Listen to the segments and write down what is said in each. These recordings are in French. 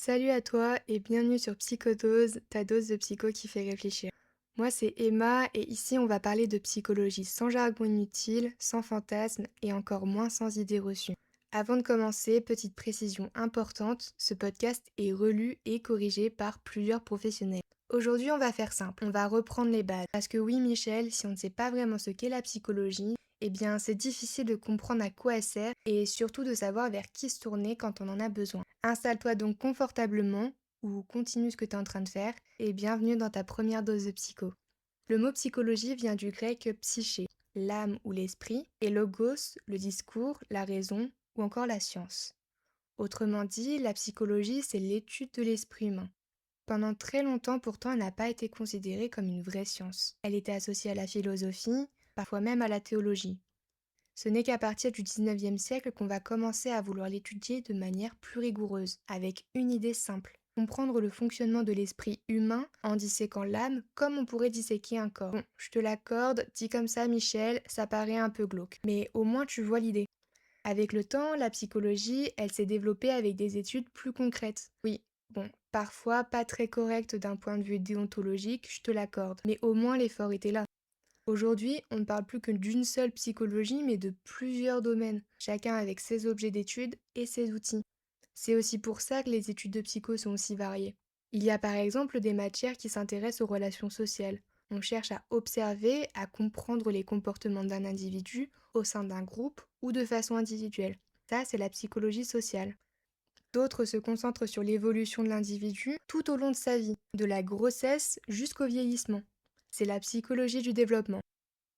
Salut à toi et bienvenue sur Psychodose, ta dose de psycho qui fait réfléchir. Moi c'est Emma et ici on va parler de psychologie sans jargon inutile, sans fantasmes et encore moins sans idées reçues. Avant de commencer, petite précision importante, ce podcast est relu et corrigé par plusieurs professionnels. Aujourd'hui on va faire simple, on va reprendre les bases. Parce que oui Michel, si on ne sait pas vraiment ce qu'est la psychologie, eh bien c'est difficile de comprendre à quoi elle sert et surtout de savoir vers qui se tourner quand on en a besoin. Installe-toi donc confortablement ou continue ce que tu es en train de faire et bienvenue dans ta première dose de psycho. Le mot psychologie vient du grec psyché, l'âme ou l'esprit, et logos, le discours, la raison ou encore la science. Autrement dit, la psychologie, c'est l'étude de l'esprit humain. Pendant très longtemps, pourtant, elle n'a pas été considérée comme une vraie science. Elle était associée à la philosophie, parfois même à la théologie. Ce n'est qu'à partir du 19e siècle qu'on va commencer à vouloir l'étudier de manière plus rigoureuse, avec une idée simple. Comprendre le fonctionnement de l'esprit humain en disséquant l'âme comme on pourrait disséquer un corps. Bon, je te l'accorde, dit comme ça Michel, ça paraît un peu glauque, mais au moins tu vois l'idée. Avec le temps, la psychologie, elle s'est développée avec des études plus concrètes. Oui, bon, parfois pas très correctes d'un point de vue déontologique, je te l'accorde, mais au moins l'effort était là. Aujourd'hui, on ne parle plus que d'une seule psychologie, mais de plusieurs domaines, chacun avec ses objets d'étude et ses outils. C'est aussi pour ça que les études de psycho sont aussi variées. Il y a par exemple des matières qui s'intéressent aux relations sociales. On cherche à observer, à comprendre les comportements d'un individu au sein d'un groupe ou de façon individuelle. Ça, c'est la psychologie sociale. D'autres se concentrent sur l'évolution de l'individu tout au long de sa vie, de la grossesse jusqu'au vieillissement. C'est la psychologie du développement.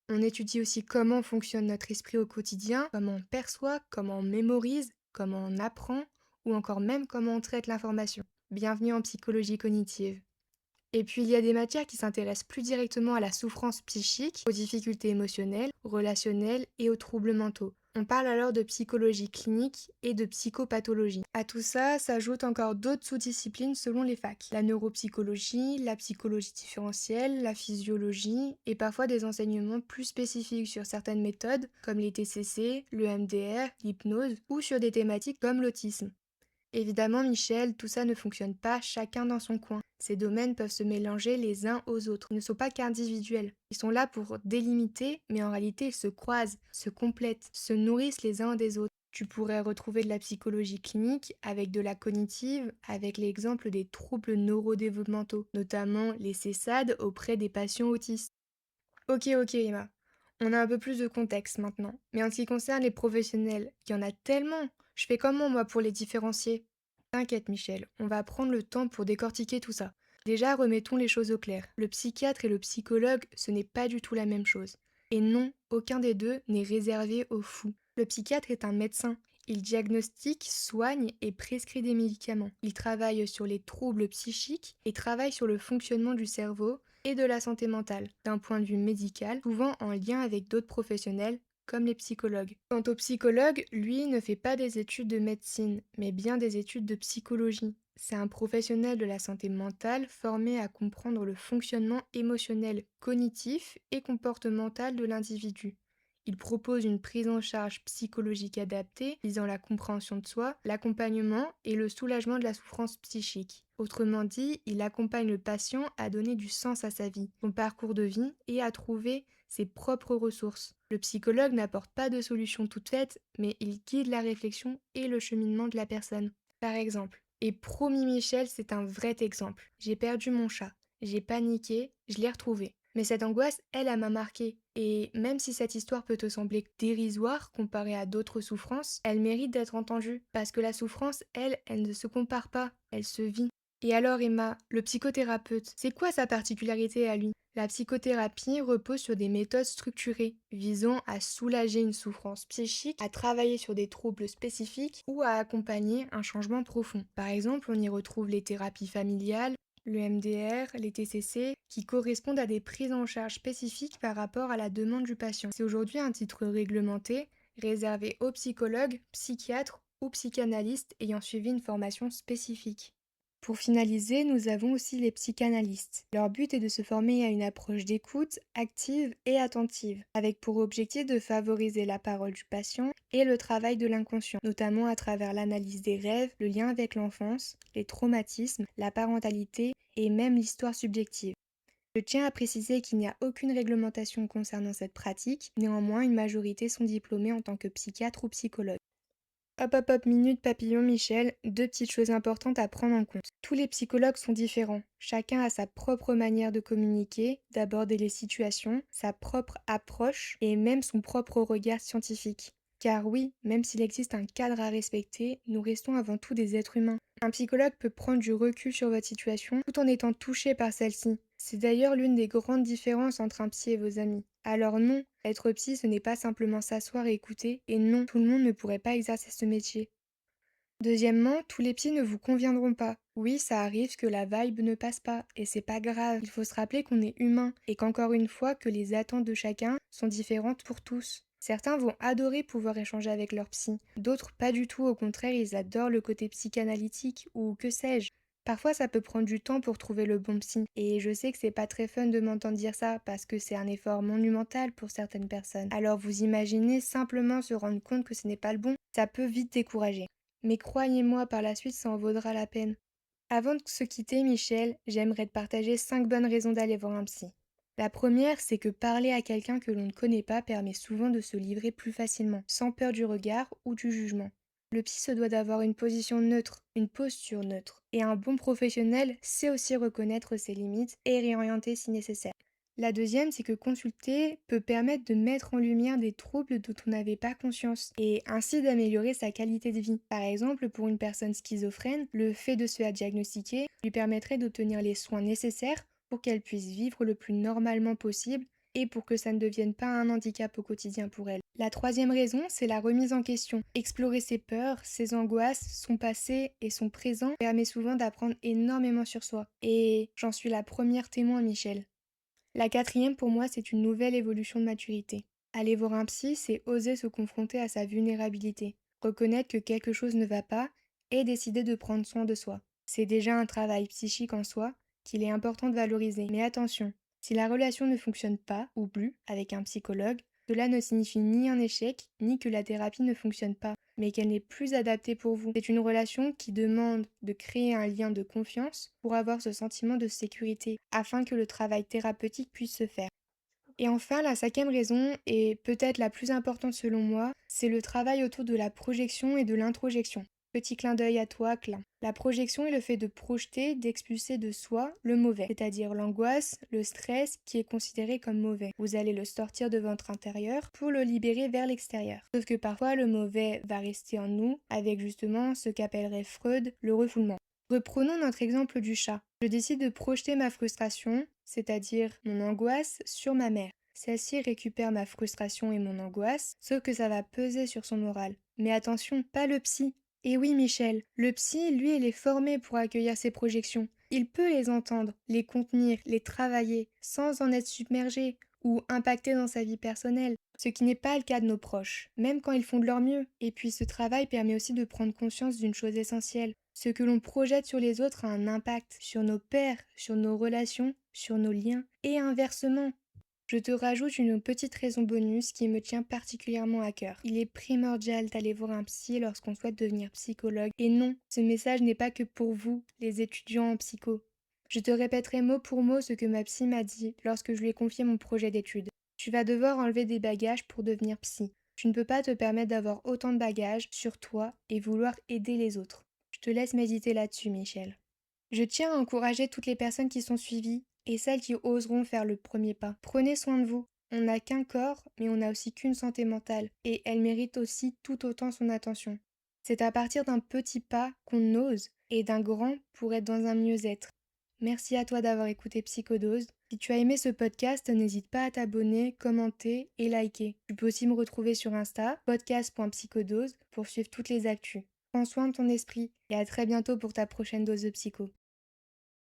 On étudie aussi comment fonctionne notre esprit au quotidien, comment on perçoit, comment on mémorise, comment on apprend, ou encore même comment on traite l'information. Bienvenue en psychologie cognitive. Et puis il y a des matières qui s'intéressent plus directement à la souffrance psychique, aux difficultés émotionnelles, relationnelles et aux troubles mentaux. On parle alors de psychologie clinique et de psychopathologie. À tout ça s'ajoutent encore d'autres sous-disciplines selon les facs. La neuropsychologie, la psychologie différentielle, la physiologie et parfois des enseignements plus spécifiques sur certaines méthodes comme les TCC, le MDR, l'hypnose ou sur des thématiques comme l'autisme. Évidemment, Michel, tout ça ne fonctionne pas chacun dans son coin. Ces domaines peuvent se mélanger les uns aux autres. Ils ne sont pas qu'individuels. Ils sont là pour délimiter, mais en réalité, ils se croisent, se complètent, se nourrissent les uns des autres. Tu pourrais retrouver de la psychologie clinique avec de la cognitive, avec l'exemple des troubles neurodéveloppementaux, notamment les CESAD auprès des patients autistes. Ok, Emma. On a un peu plus de contexte maintenant. Mais en ce qui concerne les professionnels, il y en a tellement. Je fais comment moi pour les différencier? T'inquiète Michel, on va prendre le temps pour décortiquer tout ça. Déjà, remettons les choses au clair. Le psychiatre et le psychologue, ce n'est pas du tout la même chose. Et non, aucun des deux n'est réservé aux fous. Le psychiatre est un médecin. Il diagnostique, soigne et prescrit des médicaments. Il travaille sur les troubles psychiques et travaille sur le fonctionnement du cerveau et de la santé mentale, d'un point de vue médical, souvent en lien avec d'autres professionnels comme les psychologues. Quant au psychologue, lui ne fait pas des études de médecine, mais bien des études de psychologie. C'est un professionnel de la santé mentale formé à comprendre le fonctionnement émotionnel, cognitif et comportemental de l'individu. Il propose une prise en charge psychologique adaptée visant la compréhension de soi, l'accompagnement et le soulagement de la souffrance psychique. Autrement dit, il accompagne le patient à donner du sens à sa vie, son parcours de vie et à trouver ses propres ressources. Le psychologue n'apporte pas de solution toute faite, mais il guide la réflexion et le cheminement de la personne. Par exemple, et promis Michel, c'est un vrai exemple. J'ai perdu mon chat. J'ai paniqué, je l'ai retrouvé. Mais cette angoisse, elle m'a marquée. Et même si cette histoire peut te sembler dérisoire comparée à d'autres souffrances, elle mérite d'être entendue. Parce que la souffrance, elle ne se compare pas, elle se vit. Et alors Emma, le psychothérapeute, c'est quoi sa particularité à lui? La psychothérapie repose sur des méthodes structurées, visant à soulager une souffrance psychique, à travailler sur des troubles spécifiques ou à accompagner un changement profond. Par exemple, on y retrouve les thérapies familiales, le MDR, les TCC, qui correspondent à des prises en charge spécifiques par rapport à la demande du patient. C'est aujourd'hui un titre réglementé, réservé aux psychologues, psychiatres ou psychanalystes ayant suivi une formation spécifique. Pour finaliser, nous avons aussi les psychanalystes. Leur but est de se former à une approche d'écoute active et attentive, avec pour objectif de favoriser la parole du patient et le travail de l'inconscient, notamment à travers l'analyse des rêves, le lien avec l'enfance, les traumatismes, la parentalité et même l'histoire subjective. Je tiens à préciser qu'il n'y a aucune réglementation concernant cette pratique, néanmoins une majorité sont diplômés en tant que psychiatre ou psychologue. Hop hop hop, minute papillon Michel, deux petites choses importantes à prendre en compte. Tous les psychologues sont différents. Chacun a sa propre manière de communiquer, d'aborder les situations, sa propre approche et même son propre regard scientifique. Car oui, même s'il existe un cadre à respecter, nous restons avant tout des êtres humains. Un psychologue peut prendre du recul sur votre situation tout en étant touché par celle-ci. C'est d'ailleurs l'une des grandes différences entre un psy et vos amis. Alors non, être psy, ce n'est pas simplement s'asseoir et écouter, et non, tout le monde ne pourrait pas exercer ce métier. Deuxièmement, tous les psys ne vous conviendront pas. Oui, ça arrive que la vibe ne passe pas, et c'est pas grave. Il faut se rappeler qu'on est humain, et qu'encore une fois, que les attentes de chacun sont différentes pour tous. Certains vont adorer pouvoir échanger avec leur psy, d'autres pas du tout, au contraire, ils adorent le côté psychanalytique, ou que sais-je. Parfois, ça peut prendre du temps pour trouver le bon psy, et je sais que c'est pas très fun de m'entendre dire ça, parce que c'est un effort monumental pour certaines personnes. Alors vous imaginez simplement se rendre compte que ce n'est pas le bon, ça peut vite décourager. Mais croyez-moi, par la suite, ça en vaudra la peine. Avant de se quitter, Michel, j'aimerais te partager 5 bonnes raisons d'aller voir un psy. La première, c'est que parler à quelqu'un que l'on ne connaît pas permet souvent de se livrer plus facilement, sans peur du regard ou du jugement. Le psy se doit d'avoir une position neutre, une posture neutre. Et un bon professionnel sait aussi reconnaître ses limites et réorienter si nécessaire. La deuxième, c'est que consulter peut permettre de mettre en lumière des troubles dont on n'avait pas conscience et ainsi d'améliorer sa qualité de vie. Par exemple, pour une personne schizophrène, le fait de se faire diagnostiquer lui permettrait d'obtenir les soins nécessaires pour qu'elle puisse vivre le plus normalement possible et pour que ça ne devienne pas un handicap au quotidien pour elle. La troisième raison, c'est la remise en question. Explorer ses peurs, ses angoisses, son passé et son présent permet souvent d'apprendre énormément sur soi. Et j'en suis la première témoin, Michel. La quatrième, pour moi, c'est une nouvelle évolution de maturité. Aller voir un psy, c'est oser se confronter à sa vulnérabilité, reconnaître que quelque chose ne va pas et décider de prendre soin de soi. C'est déjà un travail psychique en soi qu'il est important de valoriser. Mais attention, si la relation ne fonctionne pas ou plus avec un psychologue, cela ne signifie ni un échec, ni que la thérapie ne fonctionne pas, mais qu'elle n'est plus adaptée pour vous. C'est une relation qui demande de créer un lien de confiance pour avoir ce sentiment de sécurité, afin que le travail thérapeutique puisse se faire. Et enfin, la cinquième raison, et peut-être la plus importante selon moi, c'est le travail autour de la projection et de l'introjection. Petit clin d'œil à toi, Clin. La projection est le fait de projeter, d'expulser de soi le mauvais, c'est-à-dire l'angoisse, le stress qui est considéré comme mauvais. Vous allez le sortir de votre intérieur pour le libérer vers l'extérieur. Sauf que parfois le mauvais va rester en nous avec justement ce qu'appellerait Freud le refoulement. Reprenons notre exemple du chat. Je décide de projeter ma frustration, c'est-à-dire mon angoisse, sur ma mère. Celle-ci récupère ma frustration et mon angoisse, sauf que ça va peser sur son moral. Mais attention, pas le psy. Et oui, Michel, le psy, lui, il est formé pour accueillir ces projections. Il peut les entendre, les contenir, les travailler, sans en être submergé ou impacté dans sa vie personnelle. Ce qui n'est pas le cas de nos proches, même quand ils font de leur mieux. Et puis ce travail permet aussi de prendre conscience d'une chose essentielle. Ce que l'on projette sur les autres a un impact sur nos pairs, sur nos relations, sur nos liens, et inversement. Je te rajoute une petite raison bonus qui me tient particulièrement à cœur. Il est primordial d'aller voir un psy lorsqu'on souhaite devenir psychologue. Et non, ce message n'est pas que pour vous, les étudiants en psycho. Je te répéterai mot pour mot ce que ma psy m'a dit lorsque je lui ai confié mon projet d'études. Tu vas devoir enlever des bagages pour devenir psy. Tu ne peux pas te permettre d'avoir autant de bagages sur toi et vouloir aider les autres. Je te laisse méditer là-dessus, Michel. Je tiens à encourager toutes les personnes qui sont suivies et celles qui oseront faire le premier pas. Prenez soin de vous. On n'a qu'un corps, mais on n'a aussi qu'une santé mentale, et elle mérite aussi tout autant son attention. C'est à partir d'un petit pas qu'on ose, et d'un grand pour être dans un mieux-être. Merci à toi d'avoir écouté Psychodose. Si tu as aimé ce podcast, n'hésite pas à t'abonner, commenter et liker. Tu peux aussi me retrouver sur Insta, podcast.psychodose, pour suivre toutes les actus. Prends soin de ton esprit et à très bientôt pour ta prochaine dose de psycho.